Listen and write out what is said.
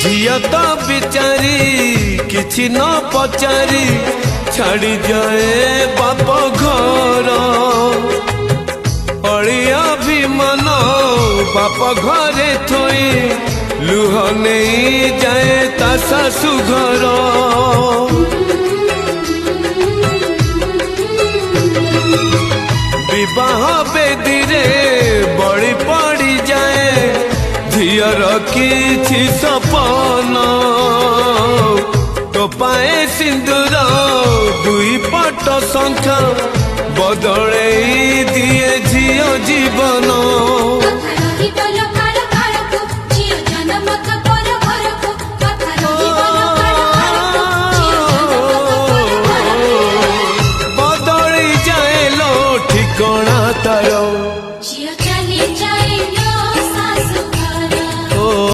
झिया तो बिचारी किछि न पचारी छाड़ी जाए बाप घर अड़िया भी मन बाप घरे थोई लुह नहीं जाए ता सासु घर विवाह बेदी रे बड़ी पड़ी जाए झियर किछि सपन तो पाए सिंदूर दुई पट शंख बदले दिए झियो जीवन।